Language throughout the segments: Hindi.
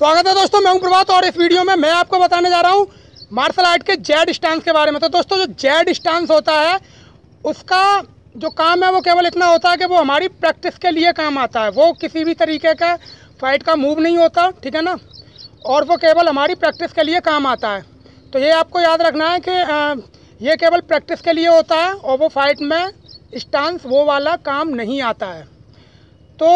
स्वागत है दोस्तों, मैं हूं प्रभात और इस वीडियो में मैं आपको बताने जा रहा हूं मार्शल आर्ट के जेड स्टांस के बारे में। तो दोस्तों, जो जेड स्टांस होता है उसका जो काम है वो केवल इतना होता है कि वो हमारी प्रैक्टिस के लिए काम आता है। वो किसी भी तरीके का फाइट का मूव नहीं होता, ठीक है ना, और वो केवल हमारी प्रैक्टिस के लिए काम आता है। तो ये आपको याद रखना है कि ये केवल प्रैक्टिस के लिए होता है और वो फाइट में स्टांस वो वाला काम नहीं आता है। तो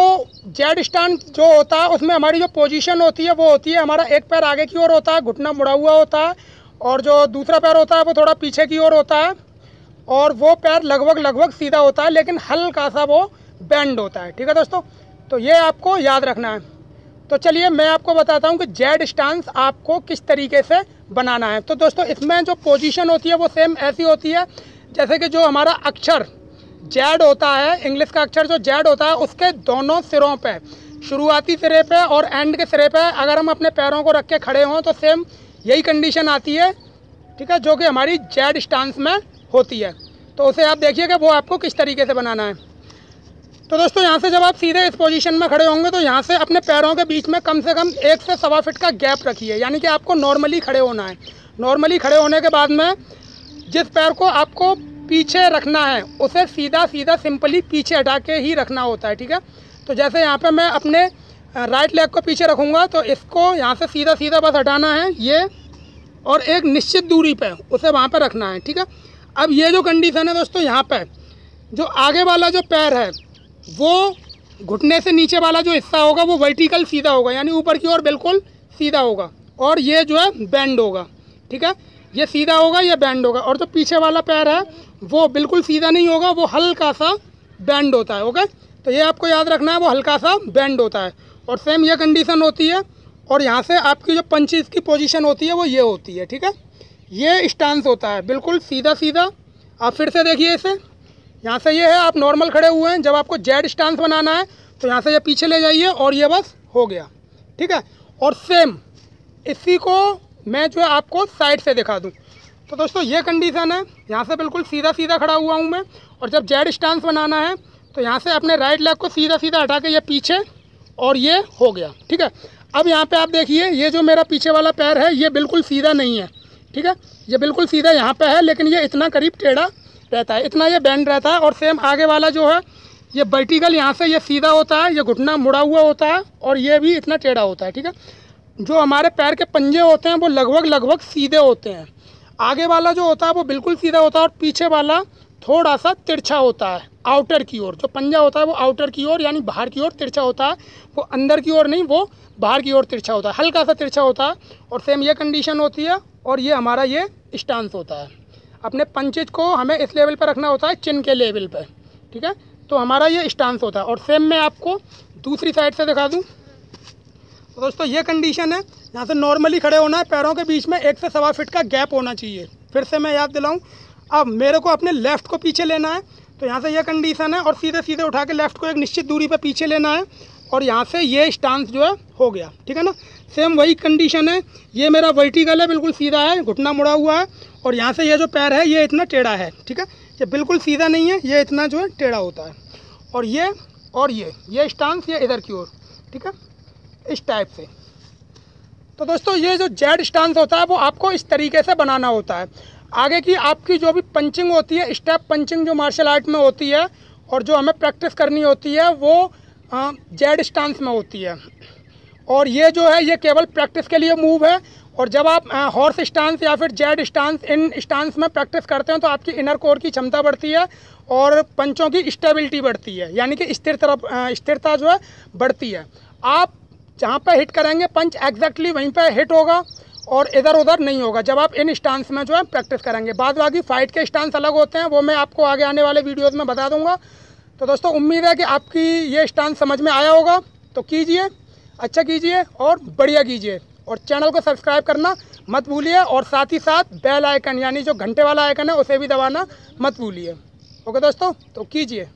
जेड स्टांस जो होता है उसमें हमारी जो पोजीशन होती है वो होती है, हमारा एक पैर आगे की ओर होता है, घुटना मुड़ा हुआ होता है, और जो दूसरा पैर होता है वो थोड़ा पीछे की ओर होता है, और वो पैर लगभग सीधा होता है लेकिन हल्का सा वो बेंड होता है। ठीक है दोस्तों, तो ये आपको याद रखना है। तो चलिए मैं आपको बताता हूँ कि जेड स्टांस आपको किस तरीके से बनाना है। तो दोस्तों, इसमें जो पोजीशन होती है वो सेम ऐसी होती है जैसे कि जो हमारा अक्षर जेड होता है, इंग्लिश का अक्षर जो जेड होता है, उसके दोनों सिरों पे, शुरुआती सिरे पे और एंड के सिरे पे अगर हम अपने पैरों को रख के खड़े हों तो सेम यही कंडीशन आती है, ठीक है, जो कि हमारी जेड स्टांस में होती है। तो उसे आप देखिए कि वो आपको किस तरीके से बनाना है। तो दोस्तों, यहाँ से जब आप सीधे इस पोजीशन में खड़े होंगे तो यहाँ से अपने पैरों के बीच में कम से कम 1 से सवा फीट का गैप रखिए, यानी कि आपको नॉर्मली खड़े होना है। नॉर्मली खड़े होने के बाद में जिस पैर को आपको पीछे रखना है उसे सीधा सिंपली पीछे हटा के ही रखना होता है। ठीक है, तो जैसे यहाँ पे मैं अपने राइट लेग को पीछे रखूँगा तो इसको यहाँ से सीधा बस हटाना है ये, और एक निश्चित दूरी पे उसे वहाँ पे रखना है। ठीक है, अब ये जो कंडीशन है दोस्तों, यहाँ पे जो आगे वाला जो पैर है वो घुटने से नीचे वाला जो हिस्सा होगा वो वर्टिकल सीधा होगा, यानी ऊपर की ओर बिल्कुल सीधा होगा, और ये जो है बेंड होगा। ठीक है, ये सीधा होगा, ये बेंड होगा, और जो पीछे वाला पैर है वो बिल्कुल सीधा नहीं होगा, वो हल्का सा बेंड होता है। ओके, तो ये आपको याद रखना है, वो हल्का सा बेंड होता है। और सेम ये कंडीशन होती है, और यहाँ से आपकी जो पंचेस की पोजीशन होती है वो ये होती है। ठीक है, ये स्टांस होता है, बिल्कुल सीधा आप फिर से देखिए इसे, यहाँ से ये है, आप नॉर्मल खड़े हुए हैं, जब आपको जेड स्टांस बनाना है तो यहाँ से ये पीछे ले जाइए और ये बस हो गया, ठीक है। और सेम इसी को मैं जो है आपको साइड से दिखा दूँ। तो दोस्तों ये कंडीशन है, यहाँ से बिल्कुल सीधा सीधा खड़ा हुआ हूँ मैं, और जब जेड स्टांस बनाना है तो यहाँ से अपने राइट लेग को सीधा सीधा हटा के ये पीछे, और ये हो गया, ठीक है। अब यहाँ पे आप देखिए, ये जो मेरा पीछे वाला पैर है ये बिल्कुल सीधा नहीं है, ठीक है, ये बिल्कुल सीधा यहाँ पे है, लेकिन ये इतना करीब टेढ़ा रहता है, इतना ये बेंड रहता है। और सेम आगे वाला जो है ये वर्टिकल, यहाँ से ये सीधा होता है, ये घुटना मुड़ा हुआ होता है, और ये भी इतना टेढ़ा होता है, ठीक है। जो हमारे पैर के पंजे होते हैं वो लगभग सीधे होते हैं। आगे वाला जो होता है वो बिल्कुल सीधा होता है, और पीछे वाला थोड़ा सा तिरछा होता है आउटर की ओर। जो पंजा होता है वो आउटर की ओर यानी बाहर की ओर तिरछा होता है, वो अंदर की ओर नहीं, वो बाहर की ओर तिरछा होता है, हल्का सा तिरछा होता है। और सेम ये कंडीशन होती है, और ये हमारा ये स्टांस होता है। अपने पंचेज को हमें इस लेवल पर रखना होता है, चिन के लेवल पर, ठीक है। तो हमारा ये स्टांस होता है। और सेम मैं आपको दूसरी साइड से दिखा दूँ। तो दोस्तों ये कंडीशन है, यहाँ से नॉर्मली खड़े होना है, पैरों के बीच में 1 से 1.25 फीट का गैप होना चाहिए। फिर से मैं याद दिलाऊँ, अब मेरे को अपने लेफ़्ट को पीछे लेना है, तो यहाँ से ये कंडीशन है, और सीधे सीधे उठा के लेफ़्ट को एक निश्चित दूरी पर पीछे लेना है, और यहाँ से ये स्टांस जो है हो गया, ठीक है ना। सेम वही कंडीशन है, ये मेरा वर्टिकल है, बिल्कुल सीधा है, घुटना मुड़ा हुआ है, और यहाँ से ये जो पैर है ये इतना टेढ़ा है, ठीक है, ये बिल्कुल सीधा नहीं है, ये इतना जो है टेढ़ा होता है। और ये स्टांस ये इधर की ओर, ठीक है, इस टाइप से। तो दोस्तों ये जो जेड स्टांस होता है वो आपको इस तरीके से बनाना होता है। आगे की आपकी जो भी पंचिंग होती है, स्टेप पंचिंग जो मार्शल आर्ट में होती है, और जो हमें प्रैक्टिस करनी होती है वो जेड स्टांस में होती है। और ये जो है ये केवल प्रैक्टिस के लिए मूव है। और जब आप हॉर्स स्टांस या फिर जेड स्टांस, इन स्टांस में प्रैक्टिस करते हैं तो आपकी इनर कोर की क्षमता बढ़ती है, और पंचों की स्टेबिलिटी बढ़ती है, यानी कि स्थिरता जो है बढ़ती है। आप जहाँ पे हिट करेंगे पंच एग्जैक्टली वहीं पे हिट होगा, और इधर उधर नहीं होगा जब आप इन स्टांस में जो है प्रैक्टिस करेंगे। बाद बाकी फाइट के स्टांस अलग होते हैं, वो मैं आपको आगे आने वाले वीडियोज़ में बता दूंगा। तो दोस्तों उम्मीद है कि आपकी ये स्टांस समझ में आया होगा। तो कीजिए, अच्छा कीजिए और बढ़िया कीजिए, और चैनल को सब्सक्राइब करना मत भूलिए, और साथ ही साथ बेल आइकन यानी जो घंटे वाला आइकन है उसे भी दबाना मत भूलिए। ओके दोस्तों, तो कीजिए।